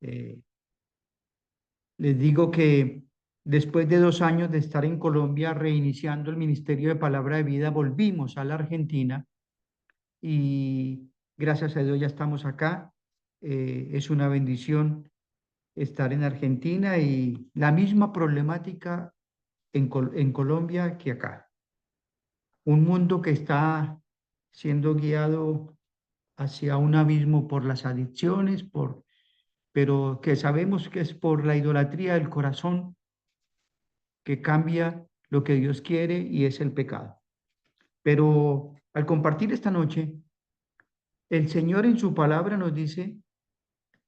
Eh, Les digo que después de 2 años de estar en Colombia reiniciando el Ministerio de Palabra de Vida, volvimos a la Argentina y gracias a Dios ya estamos acá. Es una bendición estar en Argentina y la misma problemática en Colombia que acá. Un mundo que está siendo guiado hacia un abismo por las adicciones, pero que sabemos que es por la idolatría del corazón que cambia lo que Dios quiere y es el pecado. Pero al compartir esta noche, el Señor en su palabra nos dice,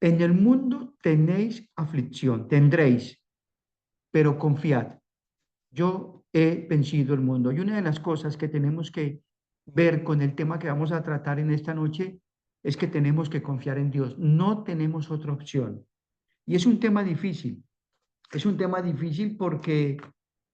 en el mundo tenéis aflicción, tendréis, pero confiad, yo he vencido el mundo. Y una de las cosas que tenemos que ver con el tema que vamos a tratar en esta noche es que tenemos que confiar en Dios. No tenemos otra opción. Y es un tema difícil porque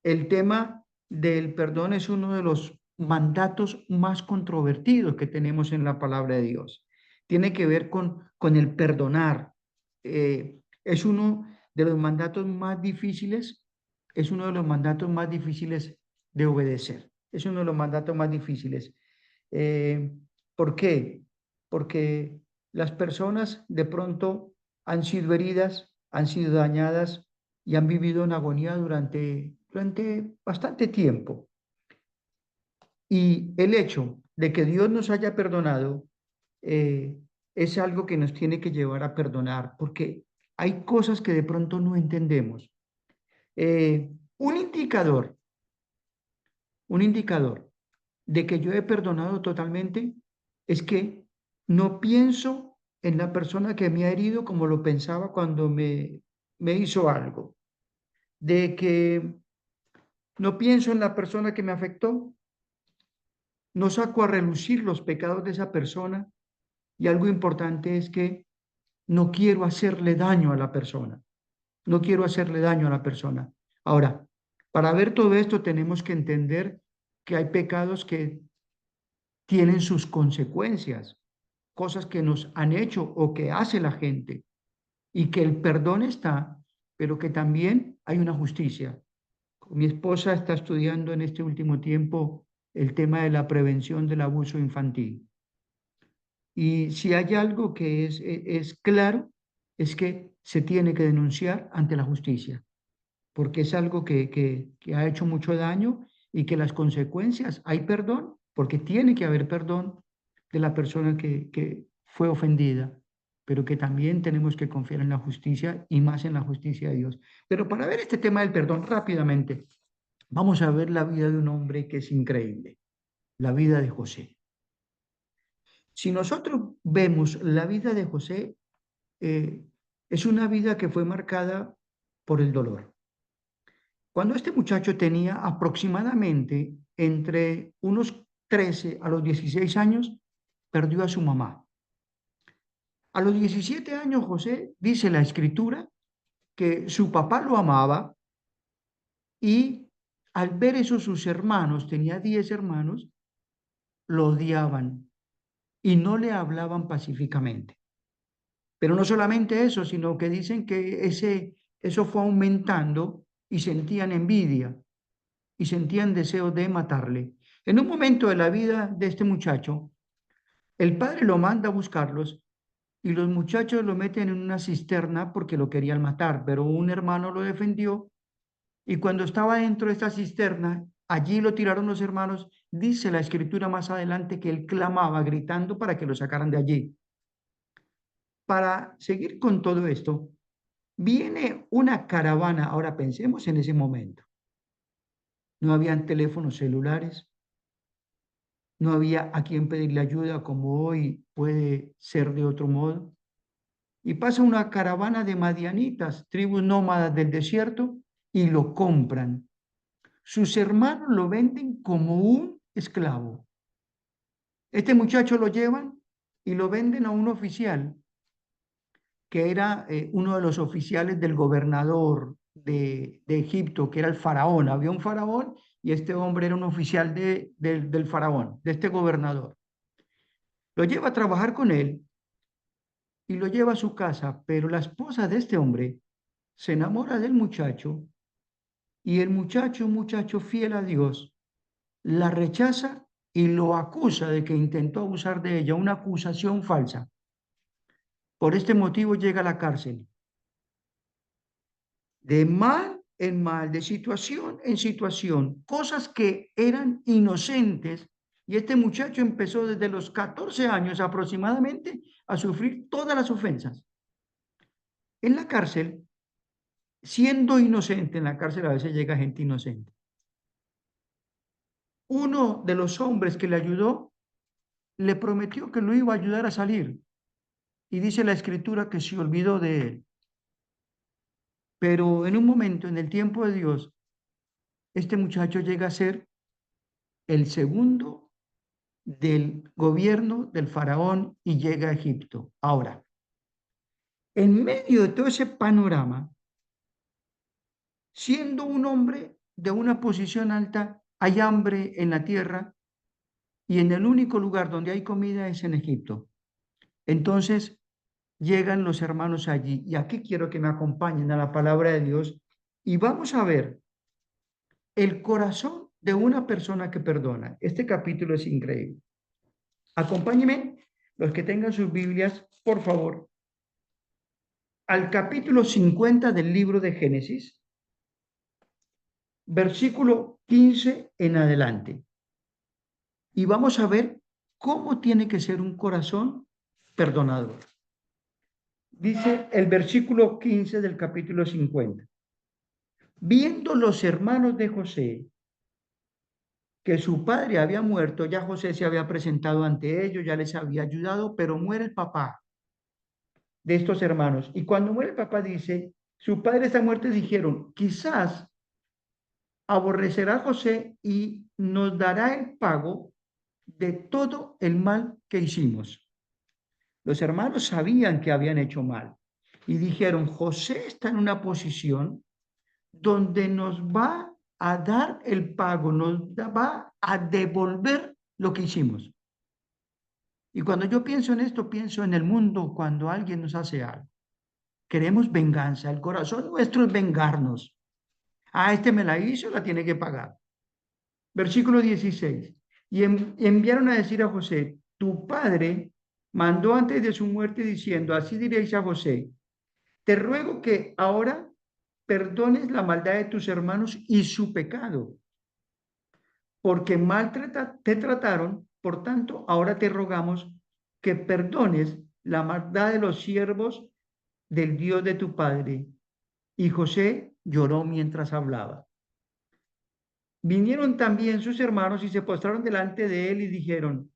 el tema del perdón es uno de los mandatos más controvertidos que tenemos en la palabra de Dios. Tiene que ver con el perdonar. Es uno de los mandatos más difíciles, es uno de los mandatos más difíciles de obedecer. Es uno de los mandatos más difíciles. Eh, ¿Por qué? Porque las personas de pronto han sido heridas, han sido dañadas y han vivido en agonía durante bastante tiempo. Y el hecho de que Dios nos haya perdonado eh, es algo que nos tiene que llevar a perdonar, porque hay cosas que de pronto no entendemos. Eh, un indicador, un indicador de que yo he perdonado totalmente es que no pienso en la persona que me ha herido como lo pensaba cuando me hizo algo, de que no pienso en la persona que me afectó, no saco a relucir los pecados de esa persona y algo importante es que no quiero hacerle daño a la persona, no quiero hacerle daño a la persona. Ahora, para ver todo esto tenemos que entender que hay pecados que tienen sus consecuencias, cosas que nos han hecho o que hace la gente y que el perdón está, pero que también hay una justicia. Mi esposa está estudiando en este último tiempo el tema de la prevención del abuso infantil. Y si hay algo que es claro, es que se tiene que denunciar ante la justicia, porque es algo que ha hecho mucho daño y que las consecuencias, hay perdón, porque tiene que haber perdón de la persona que fue ofendida, pero que también tenemos que confiar en la justicia y más en la justicia de Dios. Pero para ver este tema del perdón rápidamente, vamos a ver la vida de un hombre que es increíble, la vida de José. Si nosotros vemos la vida de José, eh, es una vida que fue marcada por el dolor. Cuando este muchacho tenía aproximadamente entre unos 13 a los 16 años, perdió a su mamá. A los 17 años, José, dice la escritura, que su papá lo amaba y al ver eso sus hermanos, tenía 10 hermanos, lo odiaban y no le hablaban pacíficamente. Pero no solamente eso, sino que dicen que eso fue aumentando y sentían envidia y sentían deseo de matarle. En un momento de la vida de este muchacho, el padre lo manda a buscarlos y los muchachos lo meten en una cisterna porque lo querían matar, pero un hermano lo defendió y cuando estaba dentro de esta cisterna, allí lo tiraron los hermanos. Dice la escritura más adelante que él clamaba gritando para que lo sacaran de allí. Para seguir con todo esto, viene una caravana, ahora pensemos en ese momento. No habían teléfonos celulares, no había a quien pedirle ayuda como hoy puede ser de otro modo. Y pasa una caravana de madianitas, tribus nómadas del desierto, y lo compran. Sus hermanos lo venden como un esclavo. Este muchacho lo llevan y lo venden a un oficial que era uno de los oficiales del gobernador de Egipto, que era el faraón. Había un faraón y este hombre era un oficial del faraón, de este gobernador. Lo lleva a trabajar con él y lo lleva a su casa, pero la esposa de este hombre se enamora del muchacho y el muchacho, un muchacho fiel a Dios, la rechaza y lo acusa de que intentó abusar de ella, una acusación falsa. Por este motivo llega a la cárcel. De mal en mal, de situación en situación, cosas que eran inocentes. Y este muchacho empezó desde los 14 años aproximadamente a sufrir todas las ofensas. En la cárcel, siendo inocente, en la cárcel a veces llega gente inocente. Uno de los hombres que le ayudó le prometió que lo iba a ayudar a salir. Y dice la escritura que se olvidó de él. Pero en un momento, en el tiempo de Dios, este muchacho llega a ser el segundo del gobierno del faraón y llega a Egipto. Ahora, en medio de todo ese panorama, siendo un hombre de una posición alta, hay hambre en la tierra y en el único lugar donde hay comida es en Egipto. Entonces llegan los hermanos allí y aquí quiero que me acompañen a la palabra de Dios y vamos a ver el corazón de una persona que perdona. Este capítulo es increíble. Acompáñenme, los que tengan sus Biblias, por favor, al capítulo 50 del libro de Génesis, versículo 15 en adelante. Y vamos a ver cómo tiene que ser un corazón perdonador. Dice el versículo 15 del capítulo 50. Viendo los hermanos de José que su padre había muerto, ya José se había presentado ante ellos, ya les había ayudado, pero muere el papá de estos hermanos. Y cuando muere el papá dice, su padre está muerto y dijeron, quizás aborrecerá a José y nos dará el pago de todo el mal que hicimos. Los hermanos sabían que habían hecho mal y dijeron, José está en una posición donde nos va a dar el pago, nos va a devolver lo que hicimos. Y cuando yo pienso en esto, pienso en el mundo cuando alguien nos hace algo. Queremos venganza, el corazón nuestro es vengarnos. Ah, este me la hizo, la tiene que pagar. Versículo 16. Y enviaron a decir a José, tu padre mandó antes de su muerte diciendo, así diréis a José, te ruego que ahora perdones la maldad de tus hermanos y su pecado, porque mal te trataron, por tanto, ahora te rogamos que perdones la maldad de los siervos del Dios de tu padre. Y José lloró mientras hablaba. Vinieron también sus hermanos y se postraron delante de él y dijeron,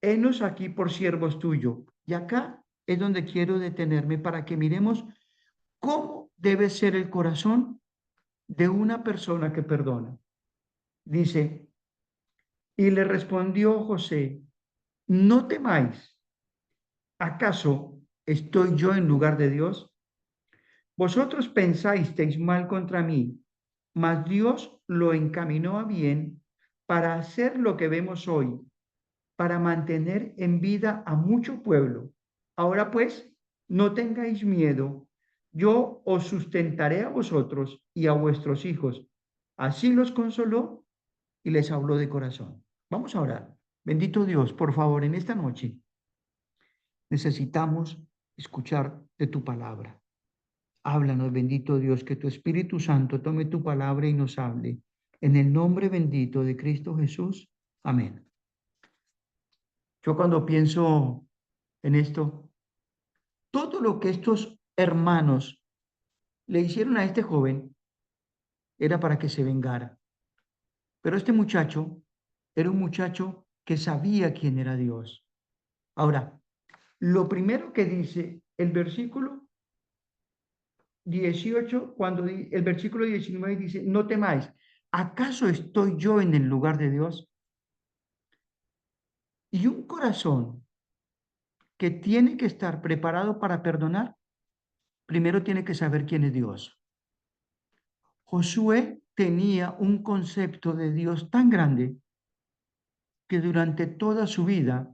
henos aquí por siervos tuyos. Y acá es donde quiero detenerme para que miremos cómo debe ser el corazón de una persona que perdona. Dice, y le respondió José, no temáis, ¿acaso estoy yo en lugar de Dios? Vosotros pensasteis mal contra mí, mas Dios lo encaminó a bien para hacer lo que vemos hoy, para mantener en vida a mucho pueblo. Ahora pues, no tengáis miedo, yo os sustentaré a vosotros y a vuestros hijos. Así los consoló y les habló de corazón. Vamos a orar. Bendito Dios, por favor, en esta noche necesitamos escuchar de tu palabra. Háblanos, bendito Dios, que tu Espíritu Santo tome tu palabra y nos hable. En el nombre bendito de Cristo Jesús. Amén. Yo cuando pienso en esto, todo lo que estos hermanos le hicieron a este joven era para que se vengara. Pero este muchacho era un muchacho que sabía quién era Dios. Ahora, lo primero que dice el versículo 18, cuando el versículo 19 dice, no temáis, ¿acaso estoy yo en el lugar de Dios? Y un corazón que tiene que estar preparado para perdonar, primero tiene que saber quién es Dios. Josué tenía un concepto de Dios tan grande que durante toda su vida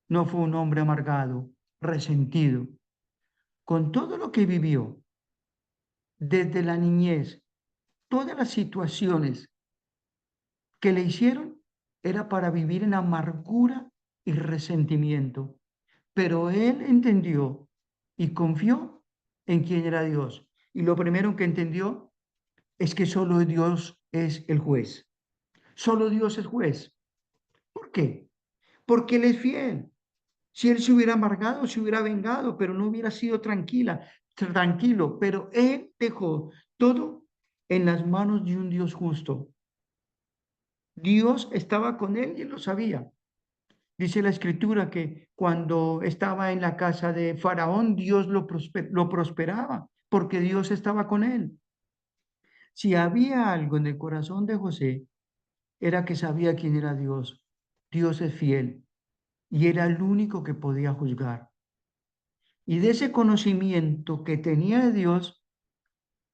no fue un hombre amargado, resentido, con todo lo que vivió desde la niñez, todas las situaciones que le hicieron era para vivir en amargura y resentimiento. Pero él entendió y confió en quién era Dios. Y lo primero que entendió es que solo Dios es el juez. Solo Dios es juez. ¿Por qué? Porque Él es fiel. Si Él se hubiera amargado, se hubiera vengado, pero no hubiera sido tranquilo. Pero Él dejó todo en las manos de un Dios justo. Dios estaba con Él y Él lo sabía. Dice la escritura que cuando estaba en la casa de Faraón, Dios lo prosperaba, porque Dios estaba con él. Si había algo en el corazón de José, era que sabía quién era Dios. Dios es fiel y era el único que podía juzgar. Y de ese conocimiento que tenía de Dios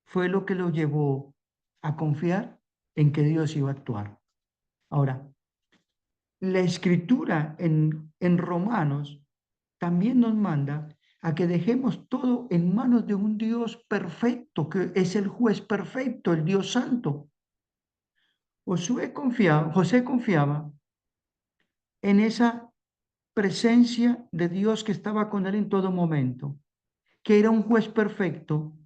fue lo que lo llevó a confiar en que Dios iba a actuar. Ahora, la escritura en Romanos también nos manda a que dejemos todo en manos de un Dios perfecto, que es el juez perfecto, el Dios santo. José confiaba en esa presencia de Dios que estaba con él en todo momento, que era un juez perfecto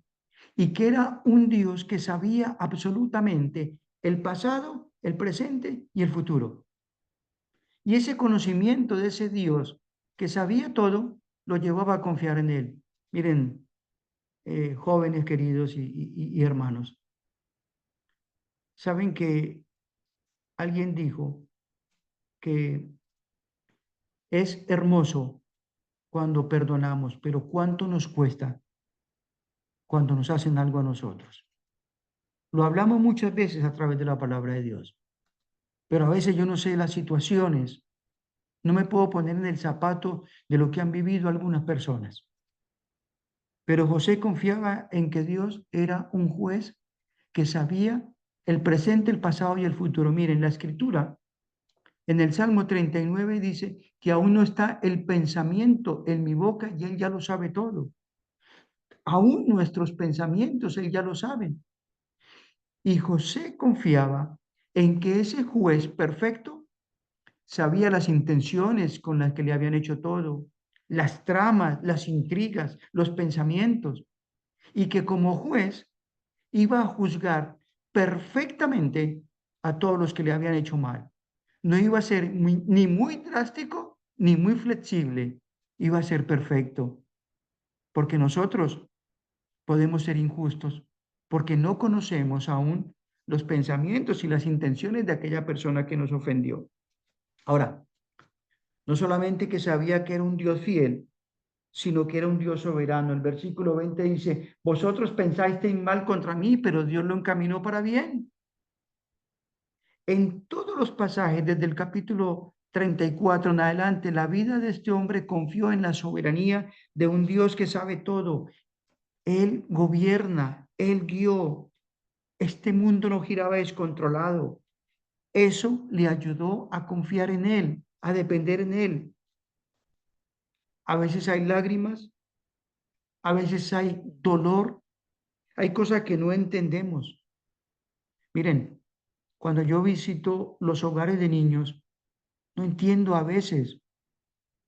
y que era un Dios que sabía absolutamente el pasado, el presente y el futuro. Y ese conocimiento de ese Dios que sabía todo, lo llevaba a confiar en él. Miren, jóvenes queridos y hermanos, saben que alguien dijo que es hermoso cuando perdonamos, pero ¿cuánto nos cuesta cuando nos hacen algo a nosotros? Lo hablamos muchas veces a través de la palabra de Dios, pero a veces yo no sé las situaciones, no me puedo poner en el zapato de lo que han vivido algunas personas. Pero José confiaba en que Dios era un juez que sabía el presente, el pasado y el futuro. Miren, la escritura en el Salmo 39 dice que aún no está el pensamiento en mi boca y Él ya lo sabe todo. Aún nuestros pensamientos Él ya lo sabe. Y José confiaba en que ese juez perfecto sabía las intenciones con las que le habían hecho todo, las tramas, las intrigas, los pensamientos, y que como juez iba a juzgar perfectamente a todos los que le habían hecho mal. No iba a ser ni muy drástico ni muy flexible, iba a ser perfecto, porque nosotros podemos ser injustos, porque no conocemos aún los pensamientos y las intenciones de aquella persona que nos ofendió. Ahora, no solamente que sabía que era un Dios fiel, sino que era un Dios soberano. El versículo 20 dice, vosotros pensasteis mal contra mí, pero Dios lo encaminó para bien. En todos los pasajes, desde el capítulo 34 en adelante, la vida de este hombre confió en la soberanía de un Dios que sabe todo. Él gobierna, él guió. Este mundo no giraba descontrolado. Eso le ayudó a confiar en él, a depender en él. A veces hay lágrimas, a veces hay dolor, hay cosas que no entendemos. Miren, cuando yo visito los hogares de niños, no entiendo a veces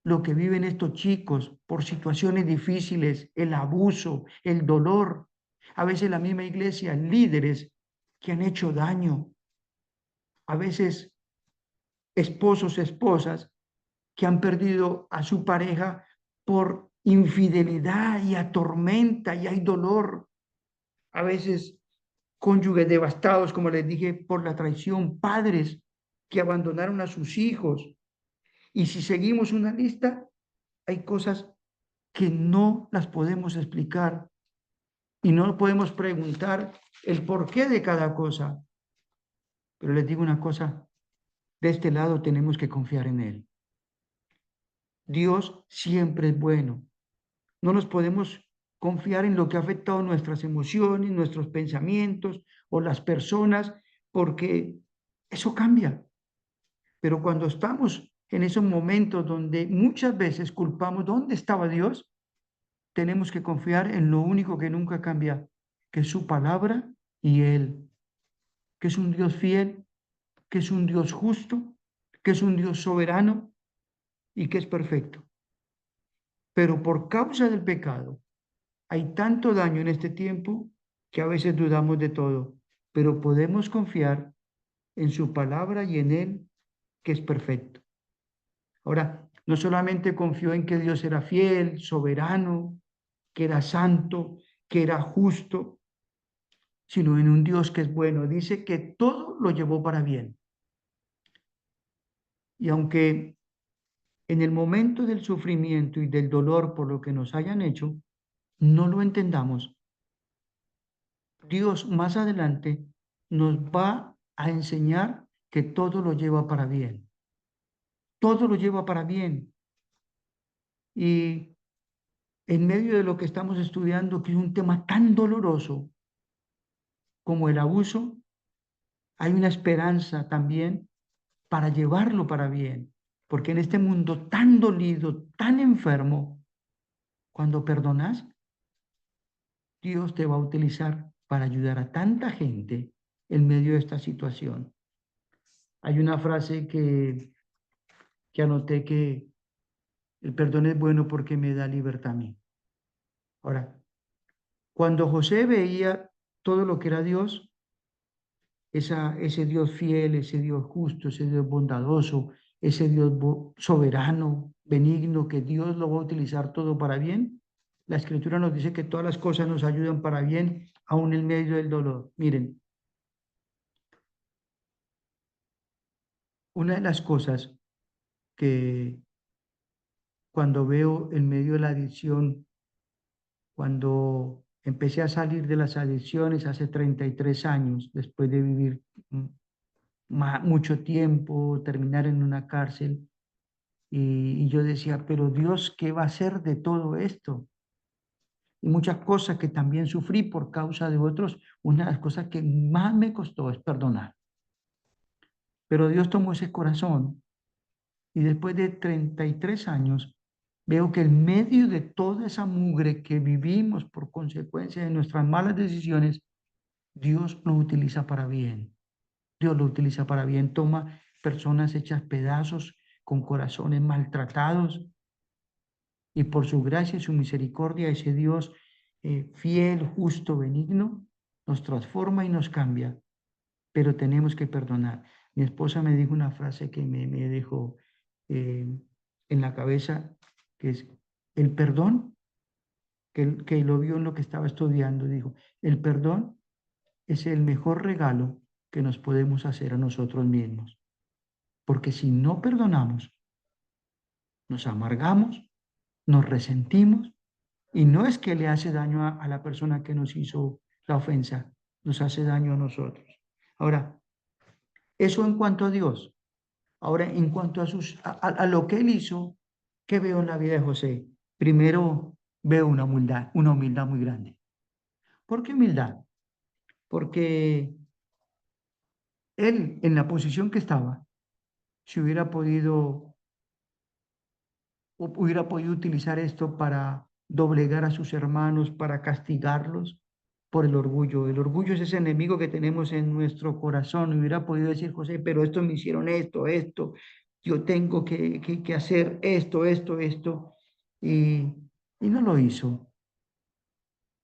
lo que viven estos chicos por situaciones difíciles, el abuso, el dolor. A veces la misma iglesia, líderes que han hecho daño. A veces esposos, esposas que han perdido a su pareja por infidelidad y atormenta y hay dolor. A veces cónyuges devastados, como les dije, por la traición, padres que abandonaron a sus hijos. Y si seguimos una lista, hay cosas que no las podemos explicar y no podemos preguntar el porqué de cada cosa. Pero les digo una cosa, de este lado tenemos que confiar en Él. Dios siempre es bueno. No nos podemos confiar en lo que ha afectado nuestras emociones, nuestros pensamientos o las personas, porque eso cambia. Pero cuando estamos en esos momentos donde muchas veces culpamos dónde estaba Dios, tenemos que confiar en lo único que nunca cambia, que es su palabra y Él, que es un Dios fiel, que es un Dios justo, que es un Dios soberano y que es perfecto. Pero por causa del pecado hay tanto daño en este tiempo que a veces dudamos de todo, pero podemos confiar en su palabra y en Él, que es perfecto. Ahora, no solamente confió en que Dios era fiel, soberano, que era santo, que era justo, sino en un Dios que es bueno. Dice que todo lo llevó para bien. Y aunque en el momento del sufrimiento y del dolor por lo que nos hayan hecho, no lo entendamos, Dios más adelante nos va a enseñar que todo lo lleva para bien. Todo lo lleva para bien. Y en medio de lo que estamos estudiando, que es un tema tan doloroso como el abuso, hay una esperanza también para llevarlo para bien. Porque en este mundo tan dolido, tan enfermo, cuando perdonas, Dios te va a utilizar para ayudar a tanta gente en medio de esta situación. Hay una frase que anoté que el perdón es bueno porque me da libertad a mí. Ahora, cuando José veía todo lo que era Dios, ese Dios fiel, ese Dios justo, ese Dios bondadoso, ese Dios soberano, benigno, que Dios lo va a utilizar todo para bien, la Escritura nos dice que todas las cosas nos ayudan para bien, aún en medio del dolor. Miren, una de las cosas que cuando veo en medio de la adicción, cuando empecé a salir de las adicciones hace 33 años, después de vivir mucho tiempo, terminar en una cárcel, y yo decía, pero Dios, ¿qué va a hacer de todo esto? Y muchas cosas que también sufrí por causa de otros, una de las cosas que más me costó es perdonar. Pero Dios tomó ese corazón y después de 33 años veo que en medio de toda esa mugre que vivimos por consecuencia de nuestras malas decisiones, Dios lo utiliza para bien. Dios lo utiliza para bien. Toma personas hechas pedazos, con corazones maltratados, y por su gracia y su misericordia, ese Dios fiel, justo, benigno, nos transforma y nos cambia, pero tenemos que perdonar. Mi esposa me dijo una frase que me dejó eh, en la cabeza, que es el perdón, que lo vio en lo que estaba estudiando, dijo, el perdón es el mejor regalo que nos podemos hacer a nosotros mismos, porque si no perdonamos, nos amargamos, nos resentimos. Y no es que le hace daño a la persona que nos hizo la ofensa, nos hace daño a nosotros. Ahora, eso en cuanto a Dios. Ahora, en cuanto a lo que él hizo, ¿qué veo en la vida de José? Primero, veo una humildad muy grande. ¿Por qué humildad? Porque él, en la posición que estaba, si hubiera podido utilizar esto para doblegar a sus hermanos, para castigarlos por el orgullo. El orgullo es ese enemigo que tenemos en nuestro corazón. Hubiera podido decir, José, pero estos me hicieron esto, yo tengo que hacer esto. Y, y no lo hizo,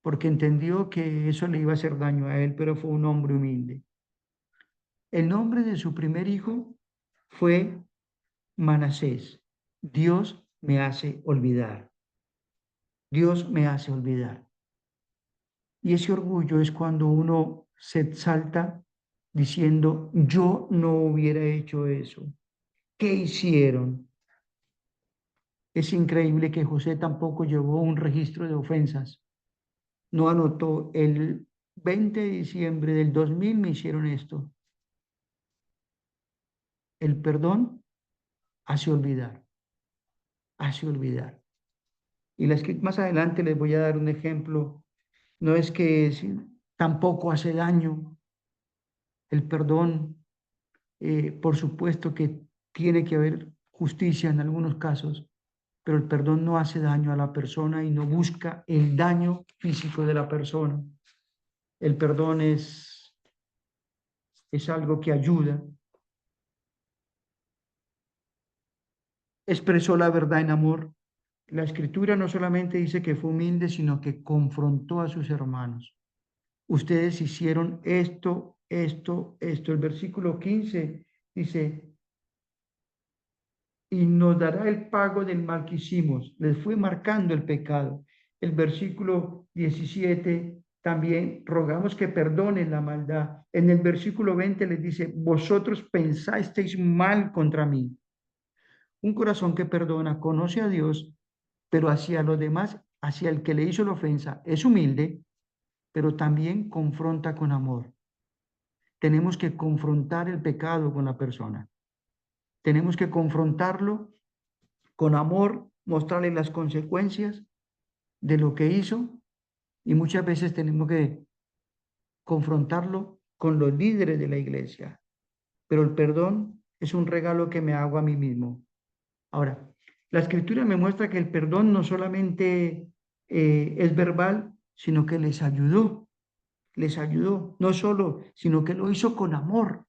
porque entendió que eso le iba a hacer daño a él, pero fue un hombre humilde. El nombre de su primer hijo fue Manasés. Dios me hace olvidar. Dios me hace olvidar. Y ese orgullo es cuando uno se exalta diciendo, yo no hubiera hecho eso. ¿Qué hicieron? Es increíble que José tampoco llevó un registro de ofensas. No anotó, el 20 de diciembre del 2000 me hicieron esto. El perdón hace olvidar, hace olvidar. Y más adelante les voy a dar un ejemplo. No es que tampoco hace daño. El perdón, por supuesto que tiene que ver justicia en algunos casos, pero el perdón no hace daño a la persona y no busca el daño físico de la persona. El perdón es algo que ayuda. Expresó la verdad en amor. La escritura no solamente dice que fue humilde, sino que confrontó a sus hermanos. Ustedes hicieron esto, esto, esto. El versículo 15 dice, y nos dará el pago del mal que hicimos. Les fue marcando el pecado. El versículo 17 también rogamos que perdonen la maldad. En el versículo 20 les dice, vosotros pensasteis mal contra mí. Un corazón que perdona conoce a Dios, pero hacia los demás, hacia el que le hizo la ofensa, es humilde, pero también confronta con amor. Tenemos que confrontar el pecado con la persona. Tenemos que confrontarlo con amor, mostrarle las consecuencias de lo que hizo y muchas veces tenemos que confrontarlo con los líderes de la iglesia. Pero el perdón es un regalo que me hago a mí mismo. Ahora, la escritura me muestra que el perdón no solamente es verbal, sino que les ayudó, no solo, sino que lo hizo con amor.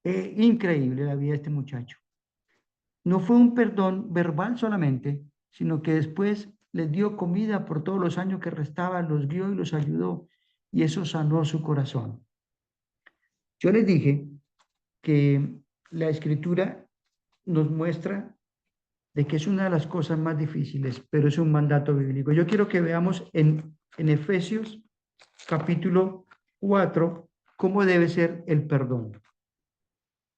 Increíble la vida de este muchacho. No fue un perdón verbal solamente, sino que después les dio comida por todos los años que restaban, los guió y los ayudó, y eso sanó su corazón. Yo les dije que la escritura nos muestra de que es una de las cosas más difíciles, pero es un mandato bíblico. Yo quiero que veamos en Efesios capítulo 4 cómo debe ser el perdón.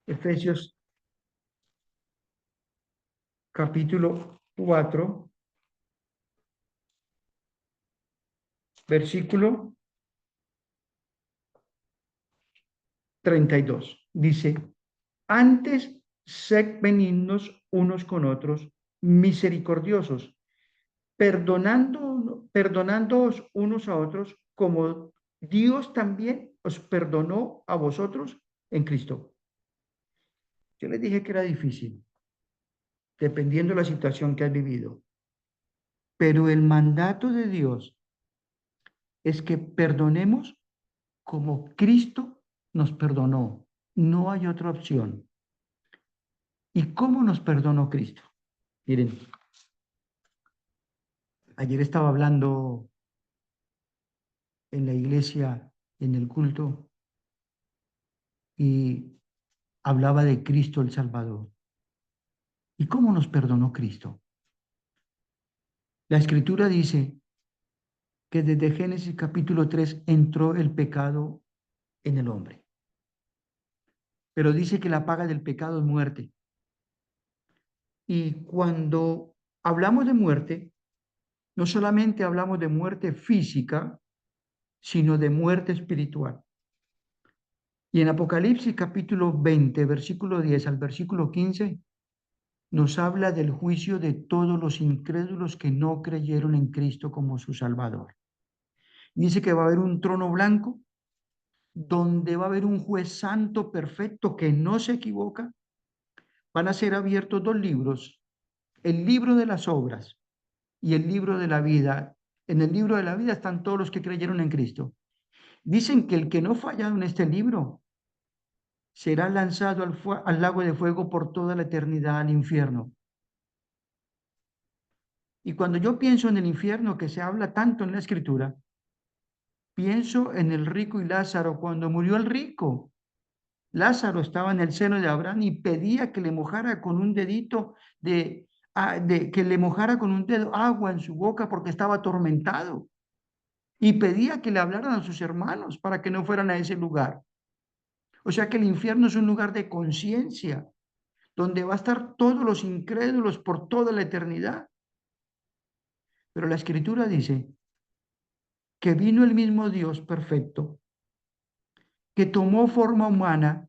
Efesios capítulo 4, versículo 32. Dice, antes sed benignos unos con otros, misericordiosos, perdonándoos unos a otros, como Dios también os perdonó a vosotros en Cristo. Yo les dije que era difícil, dependiendo de la situación que has vivido, pero el mandato de Dios es que perdonemos como Cristo nos perdonó. No hay otra opción. ¿Y cómo nos perdonó Cristo? Miren, ayer estaba hablando en la iglesia, en el culto, y hablaba de Cristo el Salvador. ¿Y cómo nos perdonó Cristo? La escritura dice que desde Génesis capítulo 3 entró el pecado en el hombre. Pero dice que la paga del pecado es muerte. Y cuando hablamos de muerte, no solamente hablamos de muerte física, sino de muerte espiritual. Y en Apocalipsis capítulo 20, versículo 10 al versículo 15, nos habla del juicio de todos los incrédulos que no creyeron en Cristo como su Salvador. Dice que va a haber un trono blanco donde va a haber un juez santo perfecto que no se equivoca. Van a ser abiertos dos libros, el libro de las obras y el libro de la vida. En el libro de la vida están todos los que creyeron en Cristo. Dicen que el que no fallado en este libro será lanzado al lago de fuego por toda la eternidad, al infierno. Y cuando yo pienso en el infierno que se habla tanto en la escritura, pienso en el rico y Lázaro. Cuando murió el rico, Lázaro estaba en el seno de Abraham y pedía que le mojara con un dedito que le mojara con un dedo agua en su boca porque estaba atormentado. Y pedía que le hablaran a sus hermanos para que no fueran a ese lugar. O sea que el infierno es un lugar de conciencia, donde va a estar todos los incrédulos por toda la eternidad. Pero la escritura dice que vino el mismo Dios perfecto, que tomó forma humana,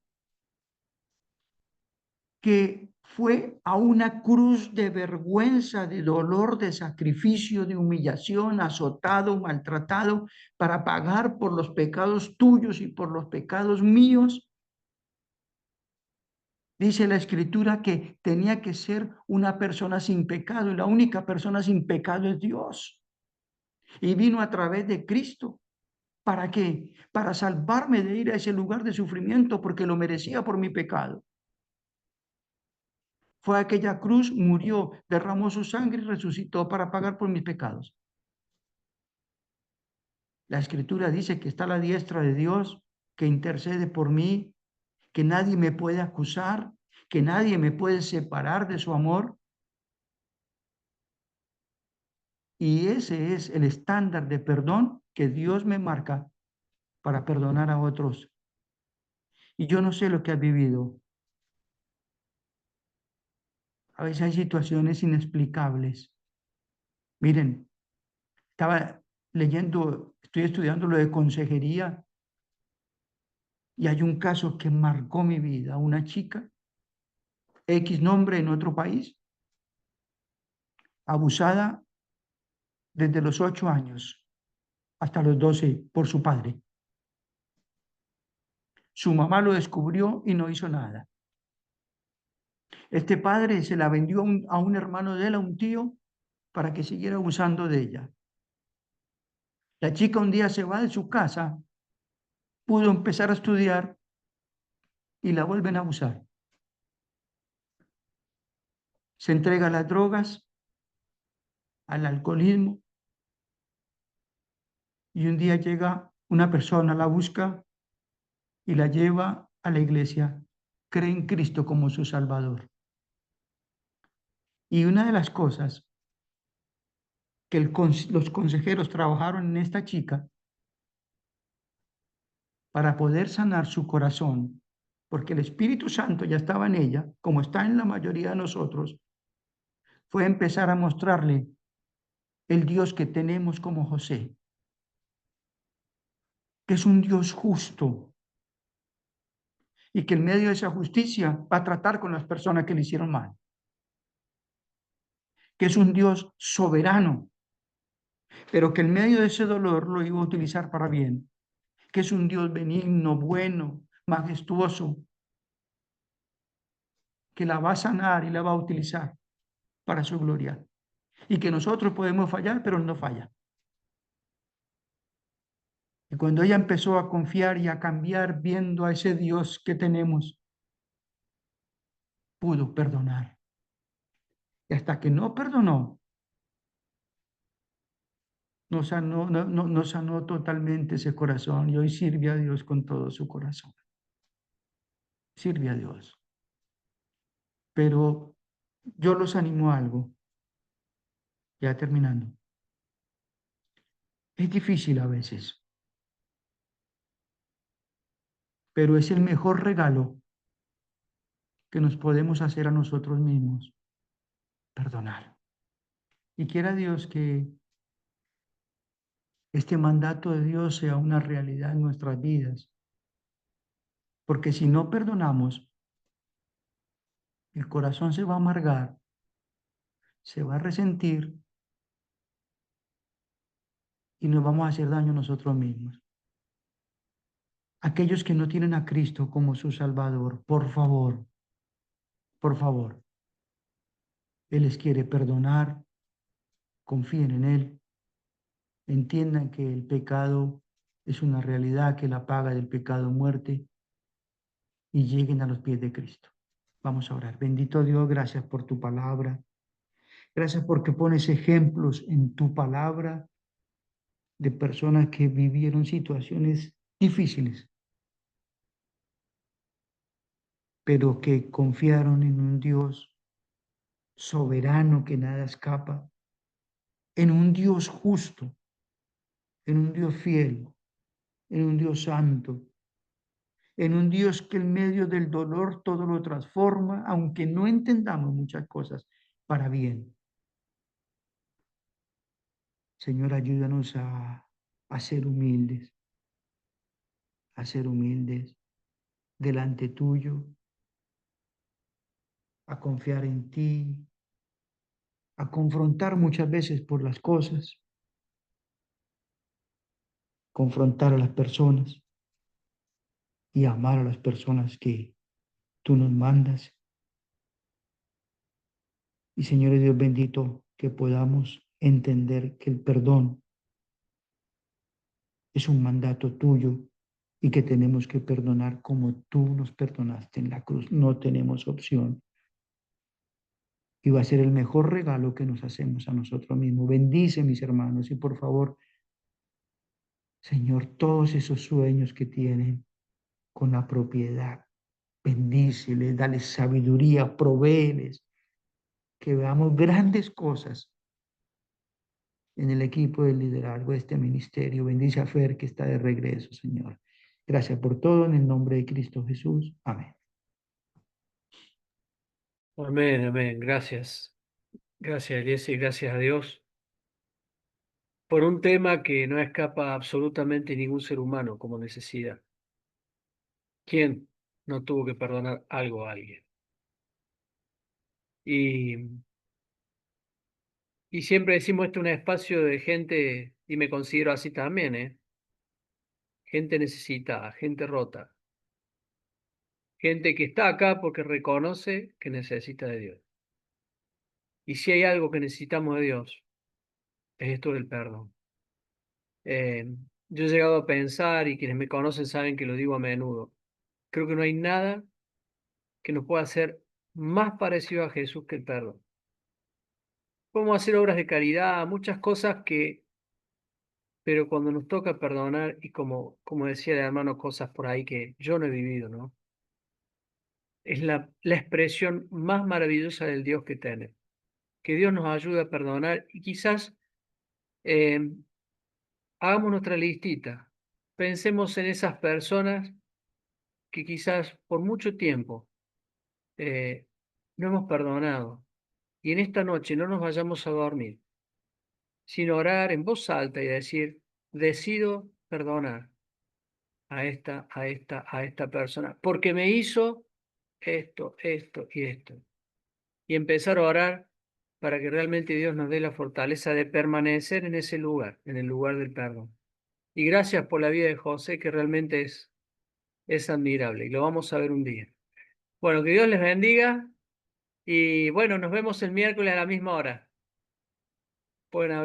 que fue a una cruz de vergüenza, de dolor, de sacrificio, de humillación, azotado, maltratado, para pagar por los pecados tuyos y por los pecados míos. Dice la Escritura que tenía que ser una persona sin pecado y la única persona sin pecado es Dios. Y vino a través de Cristo. ¿Para qué? Para salvarme de ir a ese lugar de sufrimiento porque lo merecía por mi pecado. Fue a aquella cruz, murió, derramó su sangre y resucitó para pagar por mis pecados. La Escritura dice que está a la diestra de Dios, que intercede por mí, que nadie me puede acusar, que nadie me puede separar de su amor. Y ese es el estándar de perdón que Dios me marca para perdonar a otros. Y yo no sé lo que has vivido. A veces hay situaciones inexplicables. Miren, estaba leyendo, estoy estudiando lo de consejería y hay un caso que marcó mi vida. Una chica, X nombre en otro país, abusada desde los 8 años hasta los 12 por su padre. Su mamá lo descubrió y no hizo nada. Este padre se la vendió a un hermano de él, a un tío, para que siguiera abusando de ella. La chica un día se va de su casa, pudo empezar a estudiar y la vuelven a abusar. Se entrega a las drogas, al alcoholismo, y un día llega una persona, la busca y la lleva a la iglesia. Cree en Cristo como su Salvador. Y una de las cosas que los consejeros trabajaron en esta chica para poder sanar su corazón, porque el Espíritu Santo ya estaba en ella, como está en la mayoría de nosotros, fue empezar a mostrarle el Dios que tenemos como José, que es un Dios justo y que en medio de esa justicia va a tratar con las personas que le hicieron mal, que es un Dios soberano, pero que en medio de ese dolor lo iba a utilizar para bien, que es un Dios benigno, bueno, majestuoso, que la va a sanar y la va a utilizar para su gloria. Y que nosotros podemos fallar, pero Él no falla. Y cuando ella empezó a confiar y a cambiar viendo a ese Dios que tenemos, pudo perdonar. Y hasta que no perdonó, no sanó totalmente ese corazón y hoy sirve a Dios con todo su corazón. Sirve a Dios. Pero yo los animo a algo, ya terminando. Es difícil a veces, pero es el mejor regalo que nos podemos hacer a nosotros mismos, perdonar. Y quiera Dios que este mandato de Dios sea una realidad en nuestras vidas, porque si no perdonamos, el corazón se va a amargar, se va a resentir y nos vamos a hacer daño a nosotros mismos. Aquellos que no tienen a Cristo como su Salvador, por favor, Él les quiere perdonar, confíen en Él, entiendan que el pecado es una realidad, que la paga del pecado es muerte y lleguen a los pies de Cristo. Vamos a orar. Bendito Dios, gracias por tu palabra. Gracias porque pones ejemplos en tu palabra de personas que vivieron situaciones difíciles, pero que confiaron en un Dios soberano que nada escapa, en un Dios justo, en un Dios fiel, en un Dios santo, en un Dios que en medio del dolor todo lo transforma, aunque no entendamos muchas cosas, para bien. Señor, ayúdanos a ser humildes, a ser humildes delante tuyo, a confiar en ti, a confrontar muchas veces por las cosas, confrontar a las personas y amar a las personas que tú nos mandas Y Señor Dios bendito, que podamos entender que el perdón es un mandato tuyo y que tenemos que perdonar como tú nos perdonaste en la cruz. No tenemos opción. Y va a ser el mejor regalo que nos hacemos a nosotros mismos. Bendice, mis hermanos, y por favor, Señor, todos esos sueños que tienen con la propiedad, bendíceles, dale sabiduría, provéeles, que veamos grandes cosas en el equipo de liderazgo de este ministerio. Bendice a Fer que está de regreso, Señor. Gracias por todo en el nombre de Cristo Jesús. Amén. Amén, amén. Gracias. Gracias, Eliezer, y gracias a Dios por un tema que no escapa a absolutamente ningún ser humano como necesidad. ¿Quién no tuvo que perdonar algo a alguien? Y, y siempre decimos esto es un espacio de gente, y me considero así también, ¿eh? Gente necesitada, gente rota, gente que está acá porque reconoce que necesita de Dios. Y si hay algo que necesitamos de Dios, es esto del perdón. Eh, yo he llegado a pensar, y quienes me conocen saben que lo digo a menudo, creo que no hay nada que nos pueda hacer más parecido a Jesús que el perdón. Podemos hacer obras de caridad, muchas cosas que, pero cuando nos toca perdonar, y como decía el hermano, cosas por ahí que yo no he vivido, ¿no? Es la expresión más maravillosa del Dios que tenemos. Que Dios nos ayude a perdonar y quizás eh, hagamos nuestra listita. Pensemos en esas personas que quizás por mucho tiempo eh, no hemos perdonado. Y en esta noche no nos vayamos a dormir sin orar en voz alta y decir, decido perdonar a esta persona, porque me hizo esto, esto y esto. Y empezar a orar para que realmente Dios nos dé la fortaleza de permanecer en ese lugar, en el lugar del perdón. Y gracias por la vida de José, que realmente es admirable, y lo vamos a ver un día. Bueno, que Dios les bendiga, y bueno, nos vemos el miércoles a la misma hora. Pueden abrir.